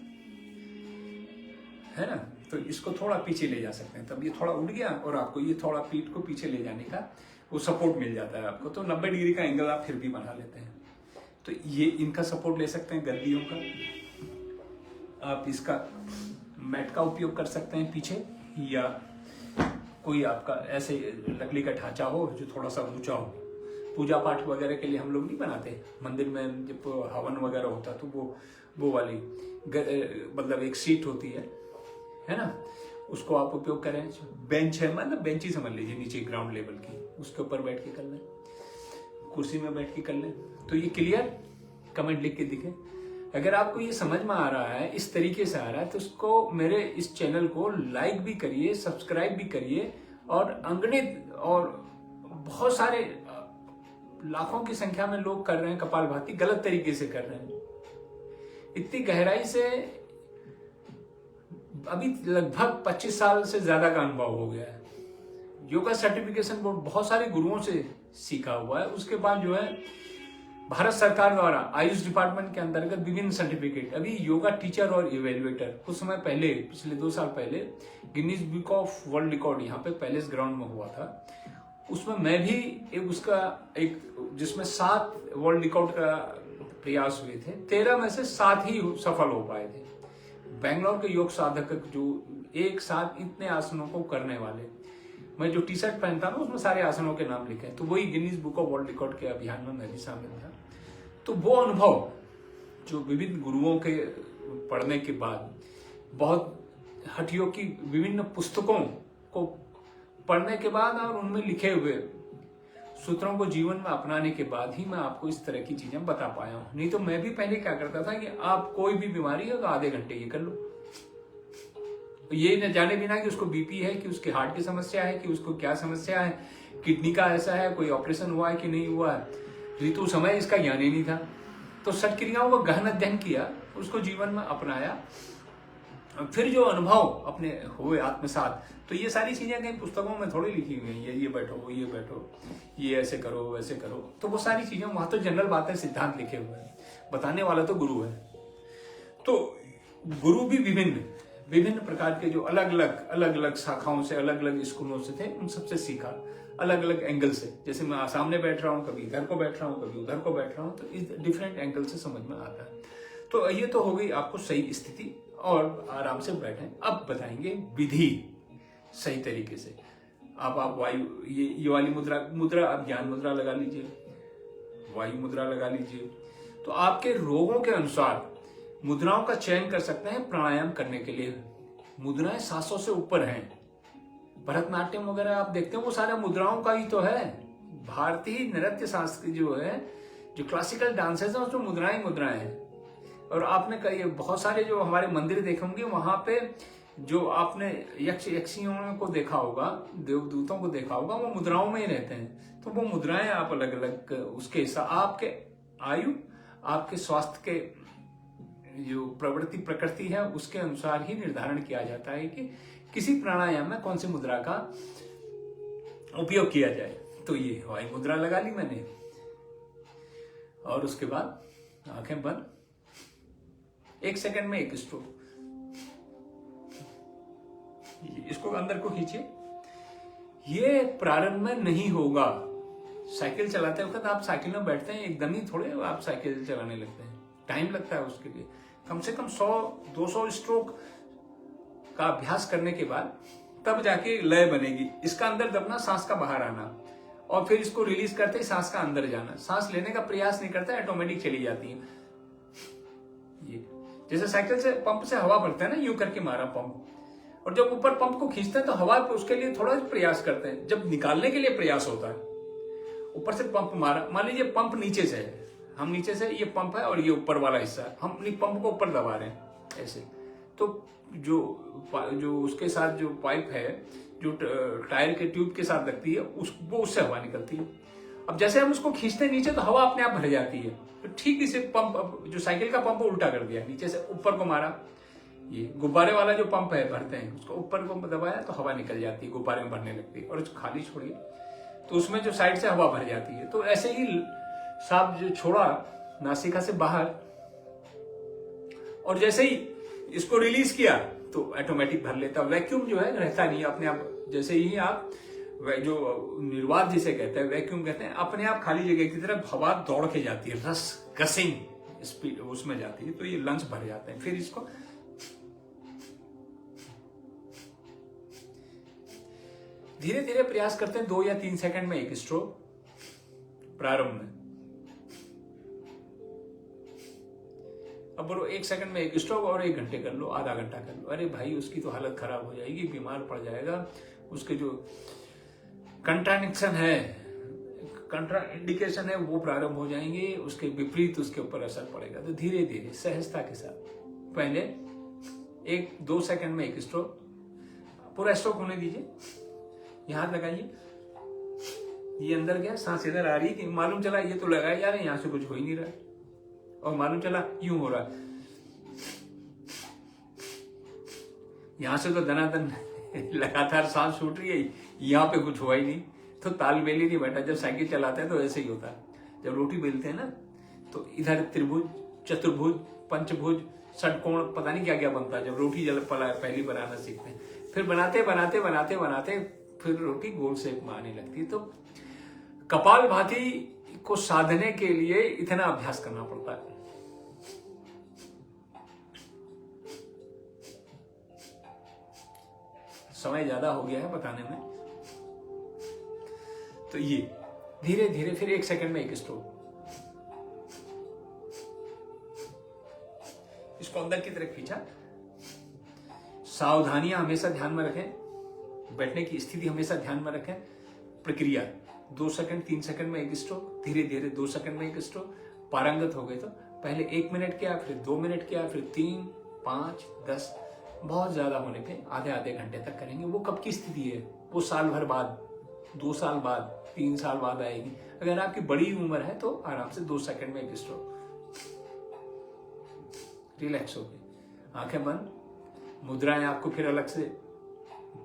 है ना? तो इसको थोड़ा पीछे ले जा सकते हैं, तब ये थोड़ा उठ गया और आपको ये थोड़ा पीठ को पीछे ले जाने का वो सपोर्ट मिल जाता है आपको। तो 90 डिग्री का एंगल आप फिर भी बना लेते हैं। तो ये इनका सपोर्ट ले सकते हैं, गद्दियों का। आप इसका मैट का उपयोग कर सकते हैं पीछे, या कोई आपका ऐसे लकड़ी का ढांचा हो जो थोड़ा सा ऊंचा हो। पूजा पाठ वगैरह के लिए हम लोग नहीं बनाते, मंदिर में जब हवन वगैरह होता तो वो वाली मतलब एक सीट होती है ना, उसको आप उपयोग करें। बेंच है, मतलब बेंच ही समझ लीजिए, नीचे ग्राउंड लेवल की, उसके ऊपर बैठ के कर लें, कुर्सी में बैठ के कर लें। तो ये क्लियर? कमेंट लिख के दिखे। अगर आपको ये समझ में आ रहा है, इस तरीके से आ रहा है, तो उसको मेरे इस चैनल को लाइक भी करिए, सब्सक्राइब भी करिए। और अगणित और बहुत सारे लाखों की संख्या में लोग कर रहे हैं कपालभाति, गलत तरीके से कर रहे हैं। इतनी गहराई से अभी लगभग 25 साल से ज्यादा का अनुभव हो गया है। योगा सर्टिफिकेशन बहुत सारे गुरुओं से सीखा हुआ है। उसके बाद जो है भारत सरकार द्वारा आयुष डिपार्टमेंट के अंतर्गत विभिन्न सर्टिफिकेट, अभी योगा टीचर और इवेल्युएटर, कुछ समय पहले, पिछले 2 साल पहले Guinness book of world record यहाँ पे पैलेस ग्राउंड में हुआ था। उसमें मैं भी एक जिसमें 7 वर्ल्ड रिकॉर्ड का प्रयास हुए थे, 13 में से 7 ही सफल हो पाए थे। बेंगलोर के योग साधक जो एक साथ इतने आसनों को करने वाले, मैं जो टी शर्ट पहनता ना उसमें सारे आसनों के नाम लिखे हैं, तो वही Guinness book of world record के अभियान में मैं भी शामिल था। तो वो अनुभव जो विभिन्न गुरुओं के पढ़ने के बाद, बहुत हठियों की विभिन्न पुस्तकों को पढ़ने के बाद और उनमें लिखे हुए सूत्रों को जीवन में अपनाने के बाद ही मैं आपको इस तरह की चीजें बता पाया हूं। नहीं तो मैं भी पहले क्या करता था कि आप कोई भी बीमारी है तो आधे घंटे ये कर लो, तो ये न जाने बिना कि उसको बीपी है, कि उसके हार्ट की समस्या है, कि उसको क्या समस्या है, किडनी का ऐसा है, कोई ऑपरेशन हुआ है कि नहीं हुआ है, ऋतु समय इसका ज्ञान ही नहीं था। तो षट क्रियाओं का गहन अध्ययन किया, उसको जीवन में अपनाया, फिर जो अनुभव अपने हुए आत्मसात। तो ये सारी चीजें कहीं पुस्तकों में थोड़ी लिखी हुई हैं, ये बैठो, ये बैठो, ये ऐसे करो, वैसे करो, तो वो सारी चीजें वहां तो जनरल बातें, सिद्धांत लिखे हुए हैं, बताने वाला तो गुरु है। तो गुरु भी विभिन्न प्रकार के जो अलग अलग शाखाओं से, अलग अलग स्कूलों से थे, उन सबसे सीखा, अलग अलग एंगल से। जैसे मैं सामने बैठ रहा हूँ, कभी इधर को बैठ रहा हूँ, कभी उधर को बैठ रहा हूँ, तो इस डिफरेंट एंगल से समझ में आता है। तो ये तो हो गई आपको सही स्थिति, और आराम से बैठें। अब बताएंगे विधि सही तरीके से। अब आप वायु, ये वाली मुद्रा आप ज्ञान मुद्रा लगा लीजिए, वायु मुद्रा लगा लीजिए। तो आपके रोगों के अनुसार मुद्राओं का चयन कर सकते हैं प्राणायाम करने के लिए। मुद्राएं 700 से ऊपर हैं। भरतनाट्यम वगैरह आप देखते हैं वो सारा मुद्राओं का ही तो है। भारतीय नृत्य शास्त्र जो है, जो क्लासिकल डांसेस है उसमें मुद्राएं मुद्राएं हैं। और आपने कई बहुत सारे जो हमारे मंदिर देखे होंगे वहां पे जो आपने यक्ष यक्षियों को देखा होगा, देवदूतों को देखा होगा, वो मुद्राओं में ही रहते हैं। तो वो मुद्राएं आप अलग अलग उसके आपके आयु, आपके स्वास्थ्य के जो प्रवृत्ति प्रकृति है उसके अनुसार ही निर्धारण किया जाता है कि किसी प्राणायाम में कौन सी मुद्रा का उपयोग किया जाए। तो ये वायु मुद्रा लगा ली मैंने, और उसके बाद आंखें बंद, 1 सेकंड में 1 स्ट्रोक। इसको अंदर को खींचिए। ये प्रारंभ में नहीं होगा। साइकिल चलाते वक्त आप साइकिल में बैठते हैं, एकदम ही थोड़े आप साइकिल चलाने लगते हैं, टाइम लगता है उसके लिए। कम से कम 100-200 स्ट्रोक का अभ्यास करने के बाद तब जाके लय बनेगी। इसका अंदर दबना, सांस का बाहर आना, और फिर इसको रिलीज करते ही सांस का अंदर जाना। सांस लेने का प्रयास नहीं करता, ऑटोमेटिक चली जाती है। ये जैसे साइकिल से पंप से हवा भरते हैं ना, यूं करके मारा पंप, और जब ऊपर पंप को खींचते हैं तो हवा उसके लिए थोड़ा प्रयास करते हैं। जब निकालने के लिए प्रयास होता है, ऊपर से पंप मारा, मान लीजिए पंप नीचे से है, हम नीचे से, ये पंप है और ये ऊपर वाला हिस्सा है, हम पंप को ऊपर दबा रहे हैं ऐसे, तो जो उसके साथ जो पाइप है, जो टायर के ट्यूब के साथ लगती है, वो उससे हवा निकलती है। अब जैसे हम उसको खींचते हैं नीचे तो हवा अपने आप भर जाती है। तो ठीक इसे पंप, जो साइकिल का पंप उल्टा कर दिया, नीचे से ऊपर को मारा, ये गुब्बारे वाला जो पंप है भरते हैं, उसको ऊपर को दबाया तो हवा निकल जाती है, गुब्बारे में भरने लगती है, और खाली छोड़िए तो उसमें जो साइड से हवा भर जाती है। तो ऐसे ही सांप जो छोड़ा नासिका से बाहर, और जैसे ही इसको रिलीज किया तो ऑटोमेटिक भर लेता। वैक्यूम जो है रहता नहीं अपने आप, जैसे ही आप जो निर्वात जिसे कहते हैं, वैक्यूम कहते हैं, अपने आप खाली जगह की तरफ हवा दौड़ के जाती है, रस गसिंग स्पीड उसमें जाती है, तो ये लंग्स भर जाते हैं। फिर इसको धीरे धीरे प्रयास करते हैं, 2 या 3 सेकंड में 1 स्ट्रोक प्रारंभ में। अब बोलो 1 सेकंड में 1 स्ट्रोक, और 1 घंटे कर लो, आधा घंटा कर लो। अरे भाई उसकी तो हालत खराब हो जाएगी, बीमार पड़ जाएगा। उसके जो कंट्राडिक्शन है, कंट्रा इंडिकेशन है, वो प्रारंभ हो जाएंगे, उसके विपरीत उसके ऊपर असर पड़ेगा। तो धीरे धीरे सहजता के साथ पहले 1-2 सेकंड में 1 स्ट्रोक, पूरा स्ट्रोक होने दीजिए। यहाँ हाथ लगाइए, ये अंदर गया, सांस इधर आ रही है कि मालूम चला ये तो लगाया जा रहा है, यहाँ से कुछ हो ही नहीं रहा है, और मालूम चला यूं हो रहा है, यहां से तो धनाधन लगातार सांस छूट रही है, यहाँ पे कुछ हुआ ही नहीं। तो तालमेल ही नहीं बैठा। जब साइकिल चलाते हैं तो ऐसे ही होता है। जब रोटी बेलते हैं ना, तो इधर त्रिभुज, चतुर्भुज, पंचभुज, षटकोण, पता नहीं क्या क्या बनता है जब रोटी पहली बनाना सीखते हैं। फिर बनाते बनाते बनाते बनाते फिर रोटी गोल शेप में आने लगती है। तो कपालभाति को साधने के लिए इतना अभ्यास करना पड़ता है। समय ज्यादा हो गया है बताने में, तो ये धीरे धीरे फिर 1 सेकंड में 1 स्ट्रोक। इसको अंदर की तरफ खींचा। सावधानियां हमेशा ध्यान में रखें, बैठने की स्थिति हमेशा ध्यान में रखें। प्रक्रिया 2 सेकंड 3 सेकंड में 1 स्ट्रोक, धीरे धीरे 2 सेकंड में 1 स्ट्रोक। पारंगत हो गए तो पहले 1 मिनट किया, फिर 2 मिनट किया, फिर 3, 5, 10, बहुत ज्यादा होने पे आधे घंटे तक करेंगे। वो कब की स्थिति है? वो साल भर बाद, 2 साल बाद, 3 साल बाद आएगी। अगर आपकी बड़ी उम्र है तो आराम से 2 सेकंड में 1 स्ट्रोक। रिलैक्स हो गए, आंखें बंद। मुद्राएं आपको फिर अलग से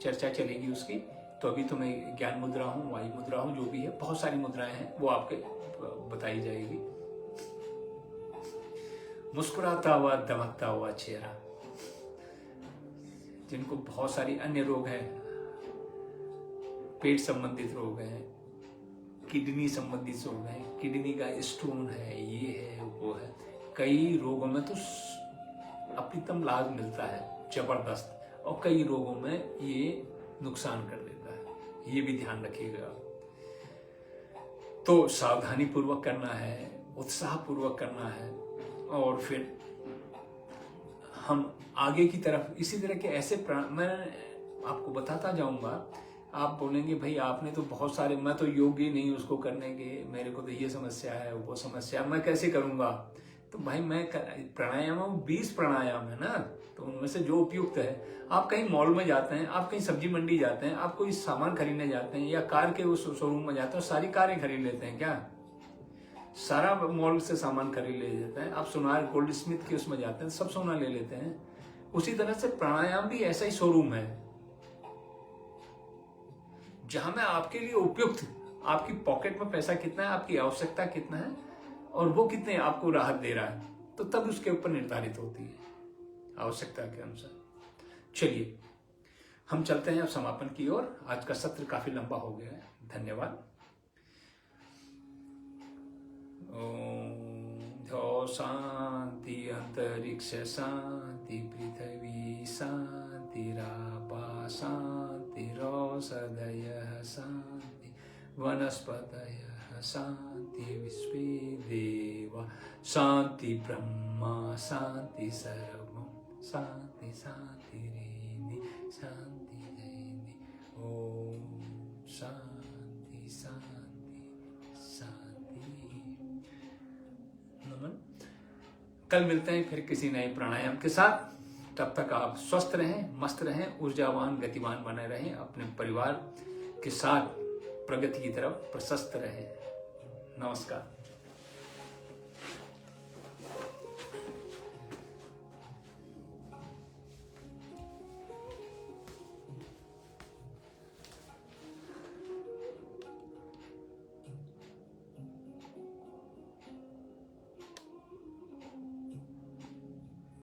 चर्चा चलेगी उसकी। तो अभी तो मैं ज्ञान मुद्रा हूं, वायु मुद्रा हूं, जो भी है, बहुत सारी मुद्राएं हैं, वो आपके बताई जाएगी। मुस्कुराता हुआ, दमकता हुआ चेहरा। जिनको बहुत सारी अन्य रोग हैं, पेट संबंधित रोग हैं, किडनी संबंधित रोग हैं, किडनी का स्टोन है, ये है, वो है, कई रोगों में तो अप्रतिम लाभ मिलता है जबरदस्त, और कई रोगों में ये नुकसान कर देता है। ये भी ध्यान रखिएगा। तो सावधानी पूर्वक करना है, उत्साह पूर्वक करना है, और फिर हम आगे की तरफ इसी तरह के ऐसे मैं आपको बताता जाऊंगा। आप बोलेंगे भाई आपने तो बहुत सारे, मैं तो योग्य नहीं उसको करने के, मेरे को तो ये समस्या है वो समस्या, मैं कैसे करूंगा। तो भाई मैं प्राणायाम 20 प्राणायाम है ना, तो उनमें से जो उपयुक्त है। आप कहीं मॉल में जाते हैं, आप कहीं सब्जी मंडी जाते हैं, आप कोई सामान खरीदने जाते हैं या कार के उस शोरूम में जाते हैं, सारी कारें खरीद लेते हैं क्या? सारा मॉल से सामान खरीद ले लेते हैं। आप सोनार गोल्ड स्मिथ के उसमें जाते हैं, सब सोना ले लेते हैं। उसी तरह से प्राणायाम भी ऐसा ही शोरूम है जहां में आपके लिए उपयुक्त, आपकी पॉकेट में पैसा कितना है, आपकी आवश्यकता कितना है और वो कितने आपको राहत दे रहा है, तो तब उसके ऊपर निर्धारित होती है आवश्यकता के अनुसार। चलिए हम चलते हैं अब समापन की ओर। आज का सत्र काफी लंबा हो गया है। धन्यवाद। ओम शांति, अंतरिक्ष शांति, पृथ्वी शांति, रापा शांति, रौषधयः शांति, वनस्पतयः शांति, विश्वे देवा शांति, ब्रह्मा शांति, सर्वं शांति शांति रेनि शांति जयनि। ओम शांति शांति शांति। नमन। कल मिलते हैं फिर किसी नए प्राणायाम के साथ। तब तक आप स्वस्थ रहें, मस्त रहें, ऊर्जावान गतिवान बने रहें, अपने परिवार के साथ प्रगति की तरफ प्रशस्त रहें। नमस्कार।